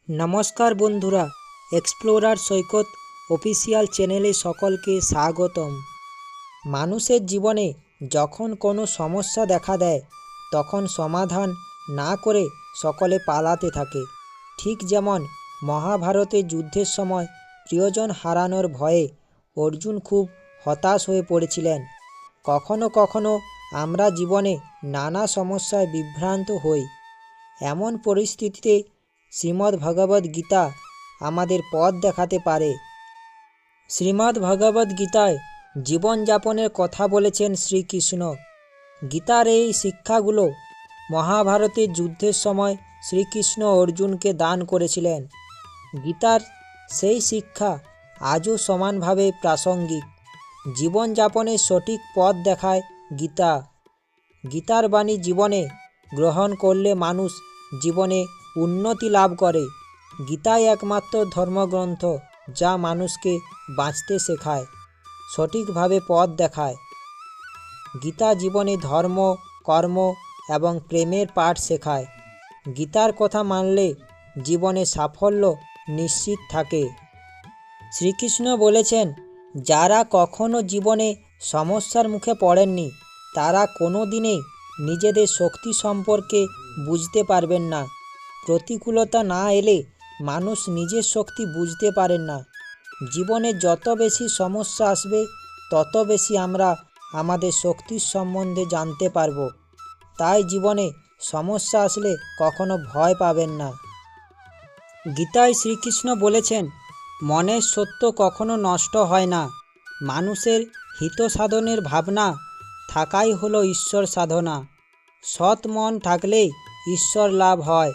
নমস্কার বন্ধুরা, এক্সপ্লোরার সৈকত অফিসিয়াল চ্যানেলে সকলকে স্বাগতম। মানুষের জীবনে যখন কোনো সমস্যা দেখা দেয় তখন সমাধান না করে সকলে পালাতে থাকে। ঠিক যেমন মহাভারতের যুদ্ধের সময় প্রিয়জন হারানোর ভয়ে অর্জুন খুব হতাশ হয়ে পড়েছিলেন। কখনো কখনো আমরা জীবনে নানা সমস্যায় বিভ্রান্ত হই। এমন পরিস্থিতিতে শ্রীমদ্ ভগবদ্ গীতা আমাদের পথ দেখাতে পারে। শ্রীমদ্ ভগবদ্ গীতায় জীবনযাপনের কথা বলেছেন শ্রীকৃষ্ণ। গীতার এই শিক্ষাগুলো মহাভারতের যুদ্ধের সময় শ্রীকৃষ্ণ অর্জুনকে দান করেছিলেন। গীতার সেই শিক্ষা আজও সমানভাবে প্রাসঙ্গিক। জীবনযাপনের সঠিক পথ দেখায় গীতা। গীতার বাণী জীবনে গ্রহণ করলে মানুষ জীবনে উন্নতি লাভ করে। গীতাই একমাত্র ধর্মগ্রন্থ যা মানুষকে বাঁচতে শেখায়, সঠিকভাবে পথ দেখায়। গীতা জীবনে ধর্ম, কর্ম এবং প্রেমের পাঠ শেখায়। গীতার কথা মানলে জীবনে সাফল্য নিশ্চিত থাকে। শ্রীকৃষ্ণ বলেছেন, যারা কখনো জীবনে সমস্যার মুখে পড়েননি তারা কোনো দিনেই নিজেদের শক্তি সম্পর্কে বুঝতে পারবেন না। প্রতিকূলতা না এলে মানুষ নিজের শক্তি বুঝতে পারেন না। জীবনে যত বেশি সমস্যা আসবে তত বেশি আমরা আমাদের শক্তির সম্বন্ধে জানতে পারব। তাই জীবনে সমস্যা আসলে কখনো ভয় পাবেন না। গীতায় শ্রীকৃষ্ণ বলেছেন, মনের সত্য কখনো নষ্ট হয় না। মানুষের হিত সাধনের ভাবনা থাকাই হলো ঈশ্বর সাধনা। সৎ মন থাকলেই ঈশ্বর লাভ হয়।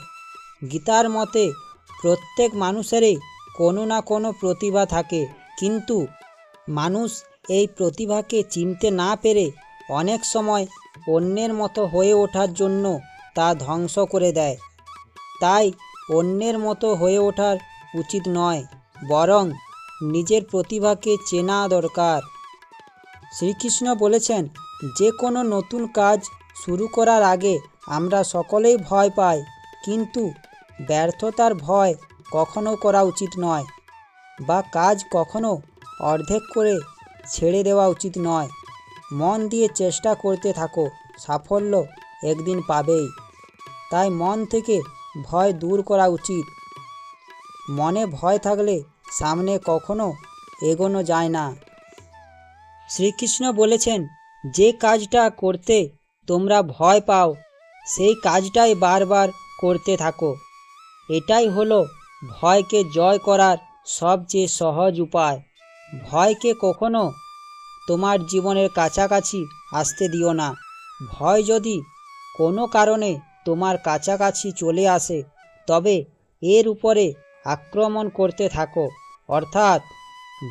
গীতার মতে প্রত্যেক মানুষেরই কোনো না কোনো প্রতিভা থাকে, কিন্তু মানুষ এই প্রতিভাকে চিনতে না পেরে অনেক সময় অন্যের মতো হয়ে ওঠার জন্য তা ধ্বংস করে দেয়। তাই অন্যের মতো হয়ে ওঠার উচিত নয়, বরং নিজের প্রতিভাকে চেনা দরকার। শ্রীকৃষ্ণ বলেছেন, যে কোনো নতুন কাজ শুরু করার আগে আমরা সকলেই ভয় পাই, কিন্তু ব্যর্থতার ভয় কখনো করা উচিত নয়, বা কাজ কখনো অর্ধেক করে ছেড়ে দেওয়া উচিত নয়। মন দিয়ে চেষ্টা করতে থাকো, সাফল্য একদিন পাবেই। তাই মন থেকে ভয় দূর করা উচিত। মনে ভয় থাকলে সামনে কখনো এগোনো যায় না। শ্রীকৃষ্ণ বলেছেন, যে কাজটা করতে তোমরা ভয় পাও সেই কাজটাই বারবার করতে থাকো। এটাই হলো ভয়কে জয় করার সবচেয়ে সহজ উপায়। ভয়কে কখনো তোমার জীবনের কাছাকাছি আসতে দিও না। ভয় যদি কোনো কারণে তোমার কাছাকাছি চলে আসে তবে এর উপরে আক্রমণ করতে থাকো, অর্থাৎ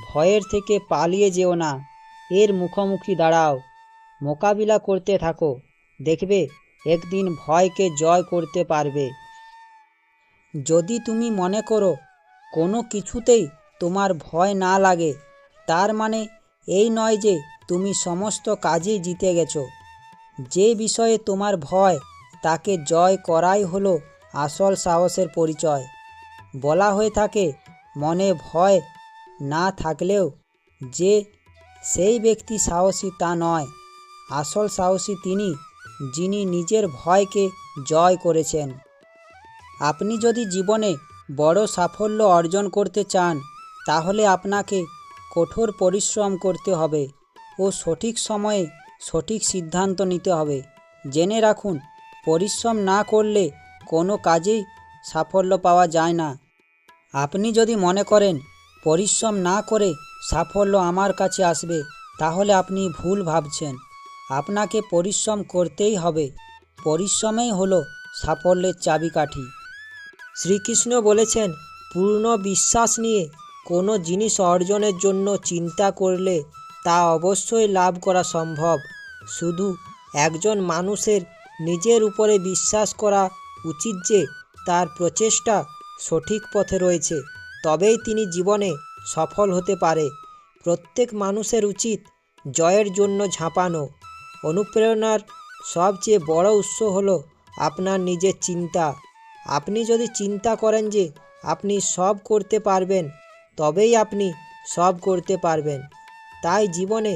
ভয়ের থেকে পালিয়ে যেও না, এর মুখোমুখি দাঁড়াও, মোকাবিলা করতে থাকো। দেখবে একদিন ভয়কে জয় করতে পারবে। যদি তুমি মনে করো কোনো কিছুতেই তোমার ভয় না লাগে, তার মানে এই নয় যে তুমি সমস্ত কাজেই জিতে গেছো। যে বিষয়ে তোমার ভয় তাকে জয় করাই হলো আসল সাহসের পরিচয়। বলা হয়ে থাকে, মনে ভয় না থাকলেও যে সেই ব্যক্তি সাহসী তা নয়, আসল সাহসী তিনি যিনি নিজের ভয়কে জয় করেছেন। আপনি যদি জীবনে বড় সাফল্য অর্জন করতে চান তাহলে আপনাকে কঠোর পরিশ্রম করতে হবে ও সঠিক সময়ে সঠিক সিদ্ধান্ত নিতে হবে। জেনে রাখুন, পরিশ্রম না করলে কোনো কাজেই সাফল্য পাওয়া যায় না। আপনি যদি মনে করেন পরিশ্রম না করে সাফল্য আমার কাছে আসবে, তাহলে আপনি ভুল ভাবছেন। আপনাকে পরিশ্রম করতেই হবে। পরিশ্রমেই হলো সাফল্যের চাবিকাঠি। শ্রীকৃষ্ণ বলেছেন, পূর্ণ বিশ্বাস নিয়ে কোনো জিনিস অর্জনের জন্য চিন্তা করলে তা অবশ্যই লাভ করা সম্ভব। শুধু একজন মানুষের নিজের উপরে বিশ্বাস করা উচিত যে তার প্রচেষ্টা সঠিক পথে রয়েছে, তবেই তিনি জীবনে সফল হতে পারে। প্রত্যেক মানুষের উচিত জয়ের জন্য ঝাঁপানো। অনুপ্রেরণার সবচেয়ে বড় উৎস হলো আপনার নিজের চিন্তা। আপনি যদি চিন্তা করেন যে আপনি সব করতে পারবেন, তবেই আপনি সব করতে পারবেন। তাই জীবনে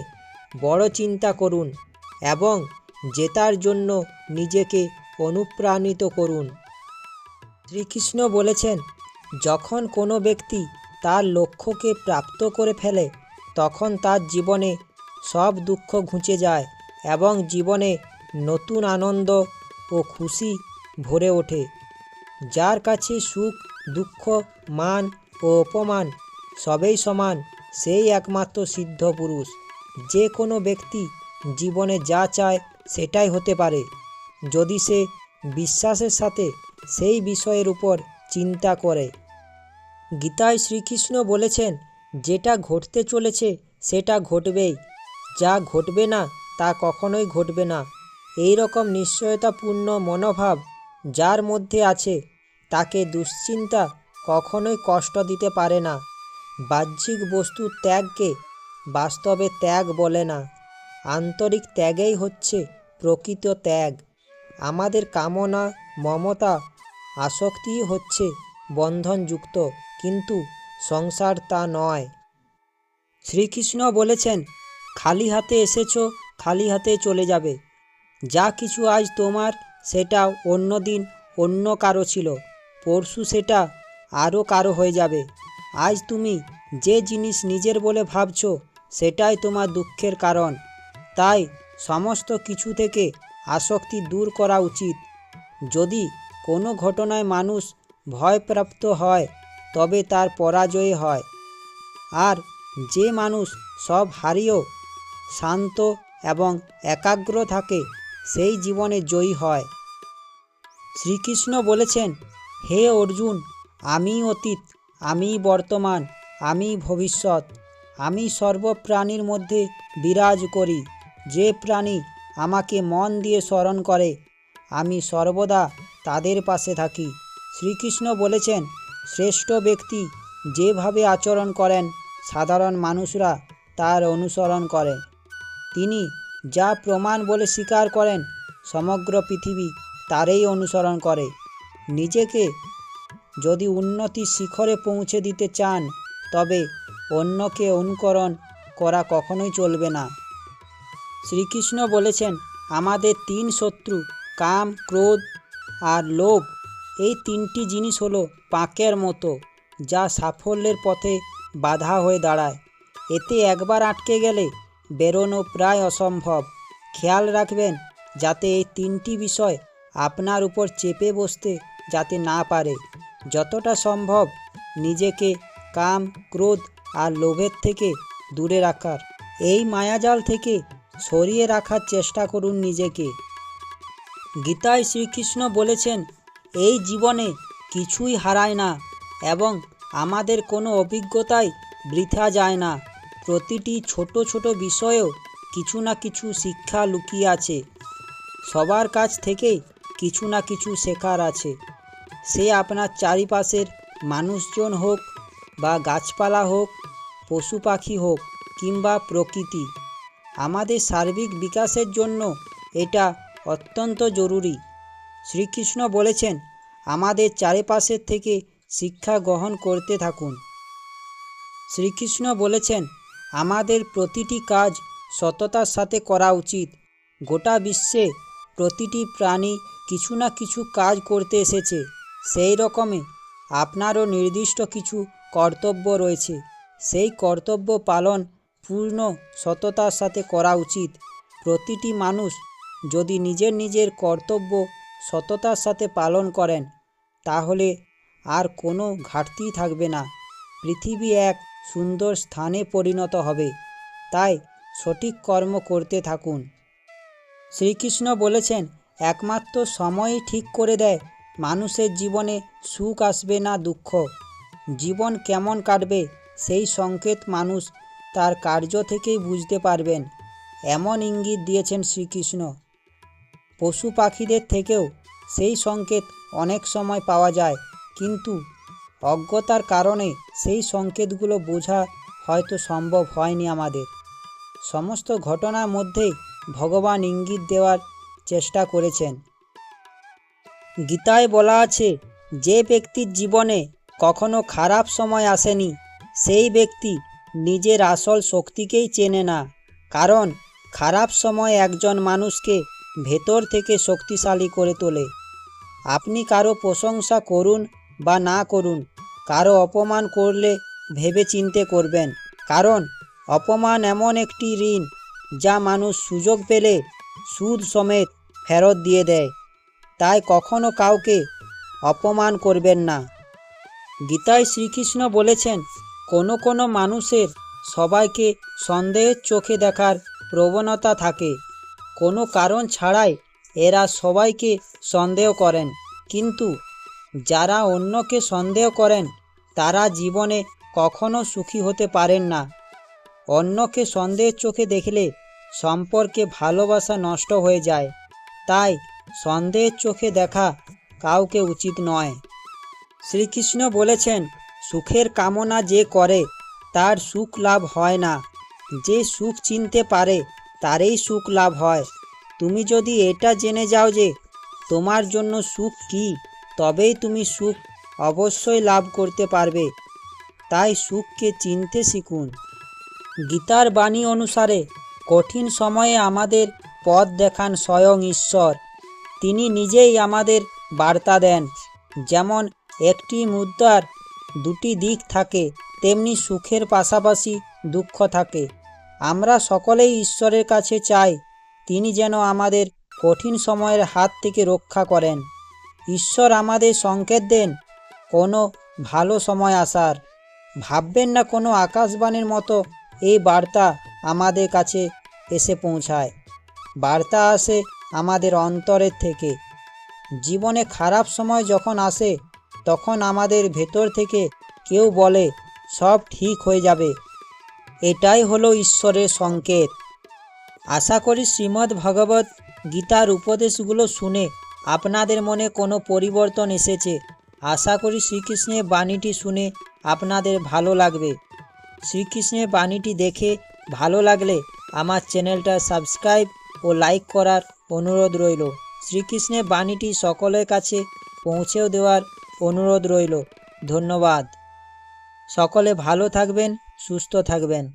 বড় চিন্তা করুন এবং জেতার জন্য নিজেকে অনুপ্রাণিত করুন। শ্রীকৃষ্ণ বলেছেন, যখন কোনো ব্যক্তি তার লক্ষ্যকে প্রাপ্ত করে ফেলে তখন তার জীবনে সব দুঃখ ঘুচে যায় এবং জীবনে নতুন আনন্দ ও খুশি ভরে ওঠে। যার কাছে সুখ, দুঃখ, মান ও অপমান সবই সমান, সেই একমাত্র সিদ্ধ পুরুষ। যে কোনো ব্যক্তি জীবনে যা চায় সেটাই হতে পারে, যদি সে বিশ্বাসের সাথে সেই বিষয়ের উপর চিন্তা করে। গীতায় শ্রীকৃষ্ণ বলেছেন, যেটা ঘটতে চলেছে সেটা ঘটবেই, যা ঘটবে না তা কখনোই ঘটবে না। এই রকম নিশ্চয়তাপূর্ণ মনোভাব যার মধ্যে আছে তাকে দুশ্চিন্তা কখনোই কষ্ট দিতে পারে না। বাহ্যিক বস্তুর ত্যাগকে বাস্তবে ত্যাগ বলে না, আন্তরিক ত্যাগই হচ্ছে প্রকৃত ত্যাগ। আমাদের কামনা, মমতা, আসক্তিই হচ্ছে বন্ধনযুক্ত, কিন্তু সংসার তা নয়। শ্রীকৃষ্ণ বলেছেন, খালি হাতে এসেছো, খালি হাতে চলে যাবে। যা কিছু আজ তোমার সেটা অন্য দিন অন্য কারো ছিল, পরশু সেটা আরও কারো হয়ে যাবে। আজ তুমি যে জিনিস নিজের বলে ভাবছো সেটাই তোমার দুঃখের কারণ। তাই সমস্ত কিছু থেকে আসক্তি দূর করা উচিত। যদি কোনো ঘটনায় মানুষ ভয়প্রাপ্ত হয় তবে তার পরাজয় হয়, আর যে মানুষ সব হারিয়েও শান্ত এবং একাগ্র থাকে সেই জীবনে জয়ী হয়। শ্রীকৃষ্ণ বলেছেন, হে অর্জুন, আমি অতীত, আমি বর্তমান, আমি ভবিষ্যৎ, আমি সর্বপ্রাণীর মধ্যে বিরাজ করি। যে প্রাণী আমাকে মন দিয়ে স্মরণ করে আমি সর্বদা তাদের পাশে থাকি। শ্রীকৃষ্ণ বলেছেন, শ্রেষ্ঠ ব্যক্তি যেভাবে আচরণ করেন সাধারণ মানুষরা তার অনুসরণ করেন। তিনি যা প্রমাণ বলে স্বীকার করেন সমগ্র পৃথিবী তারই অনুসরণ করে। নিজেকে যদি উন্নতির শিখরে পৌঁছে দিতে চান তবে অন্যকে অনুকরণ করা কখনোই চলবে না। শ্রীকৃষ্ণ বলেছেন, আমাদের তিন শত্রু, কাম, ক্রোধ আর লোভ। এই তিনটি জিনিস হলো পাঁকের মতো, যা সাফল্যের পথে বাধা হয়ে দাঁড়ায়। এতে একবার আটকে গেলে বেরোনো প্রায় অসম্ভব। খেয়াল রাখবেন যাতে এই তিনটি বিষয় আপনার উপর চেপে বসতে যাতে না পারে। যতটা সম্ভব নিজেকে কাম, ক্রোধ আর লোভের থেকে দূরে রাখার, এই মায়াজাল থেকে সরিয়ে রাখার চেষ্টা করুন নিজেকে। গীতায় শ্রীকৃষ্ণ বলেছেন, এই জীবনে কিছুই হারায় না এবং আমাদের কোনো অভিজ্ঞতাই বৃথা যায় না। প্রতিটি ছোট ছোট বিষয়েও কিছু না কিছু শিক্ষা লুকিয়ে আছে। সবার কাছ থেকেই কিছু না কিছু শেখার আছে। সে আপনার চারিপাশের মানুষজন হোক বা গাছপালা হোক, পশু পাখি হোক কিংবা প্রকৃতি। আমাদের সার্বিক বিকাশের জন্য এটা অত্যন্ত জরুরি। শ্রীকৃষ্ণ বলেছেন, আমাদের চারিপাশের থেকে শিক্ষা গ্রহণ করতে থাকুন। শ্রীকৃষ্ণ বলেছেন, আমাদের প্রতিটি কাজ সততার সাথে করা উচিত। গোটা বিশ্বে প্রতিটি প্রাণী কিছু না কিছু কাজ করতে এসেছে, সেই রকমই আপনারও নির্দিষ্ট কিছু কর্তব্য রয়েছে। সেই কর্তব্য পালন পূর্ণ সততার সাথে করা উচিত। প্রতিটি মানুষ যদি নিজের নিজের কর্তব্য সততার সাথে পালন করেন তাহলে আর কোনো ঘাটতি থাকবে না। পৃথিবী এক সুন্দর স্থানে পরিণত হবে। তাই সঠিক কর্ম করতে থাকুন। শ্রীকৃষ্ণ বলেছেন, একমাত্র সময়ই ঠিক করে দেয় মানুষের জীবনে সুখ আসবে না দুঃখ। জীবন কেমন কাটবে সেই সংকেত মানুষ তার কার্য থেকেই বুঝতে পারবেন, এমন ইঙ্গিত দিয়েছেন শ্রীকৃষ্ণ। পশু পাখিদের থেকেও সেই সংকেত অনেক সময় পাওয়া যায়, কিন্তু অজ্ঞতার কারণে সেই সংকেতগুলো বোঝা হয়তো সম্ভব হয়নি আমাদের। সমস্ত ঘটনার মধ্যেই ভগবান ইঙ্গিত দেওয়ার চেষ্টা করেছেন। গীতায় বলা আছে, যে ব্যক্তির জীবনে কখনো খারাপ সময় আসেনি, সেই ব্যক্তি নিজের আসল শক্তিকেই চেনে না। কারণ খারাপ সময় একজন মানুষকে ভেতর থেকে শক্তিশালী করে তোলে। আপনি কারো প্রশংসা করুন বা না করুন, কারো অপমান করলে ভেবে চিন্তে করবেন। কারণ অপমান এমন একটি ঋণ যা মানুষ সুযোগ পেলে সুদ সমেত ফেরত দিয়ে দেয়। তাই কখনো কাউকে অপমান করবেন না। গীতায় শ্রীকৃষ্ণ বলেছেন, কোনো কোনো মানুষের সবাইকে সন্দেহের চোখে দেখার প্রবণতা থাকে। কোনো কারণ ছাড়াই এরা সবাইকে সন্দেহ করেন। কিন্তু যারা অন্যকে সন্দেহ করেন তারা জীবনে কখনো সুখী হতে পারেন না। অন্যকে সন্দেহের চোখে দেখলে সম্পর্কে ভালোবাসা নষ্ট হয়ে যায়। তাই সন্দেহের চোখে দেখা কাউকে উচিত নয়। শ্রীকৃষ্ণ বলেছেন, সুখের কামনা যে করে তার সুখ লাভ হয় না। যে সুখ চিনতে পারে তারই সুখ লাভ হয়। তুমি যদি এটা জেনে যাও যে তোমার জন্য সুখ কী, তবেই তুমি সুখ অবশ্যই লাভ করতে পারবে। তাই সুখকে চিনতে শিখুন। গীতার বাণী অনুসারে কঠিন সময়ে আমাদের পথ দেখান স্বয়ং ঈশ্বর। তিনি নিজেই আমাদের বার্তা দেন। যেমন একটি মুদ্রার দুটি দিক থাকে, তেমনি সুখের পাশাপাশি দুঃখ থাকে। আমরা সকলেই ঈশ্বরের কাছে চাই তিনি যেন আমাদের কঠিন সময়ের হাত থেকে রক্ষা করেন। ঈশ্বর আমাদের সংকেত দেন কোনো ভালো সময় আসার। ভাববেন না কোনো আকাশবাণীর মতো এই বার্তা আমাদের কাছে এসে পৌঁছায়। বার্তা আসে আমাদের অন্তরের থেকে। জীবনে খারাপ সময় যখন আসে তখন আমাদের ভেতর থেকে কেউ বলে সব ঠিক হয়ে যাবে। এটাই হলো ঈশ্বরের সংকেত। আশা করি শ্রীমদ্ ভগবত গীতার উপদেশগুলো শুনে আপনাদের মনে কোনো পরিবর্তন এসেছে। আশা করি শ্রীকৃষ্ণের বাণীটি শুনে আপনাদের ভালো লাগবে। শ্রীকৃষ্ণের বাণীটি দেখে ভালো লাগলে আমার চ্যানেলটা সাবস্ক্রাইব ও লাইক করার অনুরোধ রইল। শ্রীকৃষ্ণের বাণীটি সকলের কাছে পৌঁছেও দেওয়ার অনুরোধ রইল। ধন্যবাদ। সকলে ভালো থাকবেন, সুস্থ থাকবেন।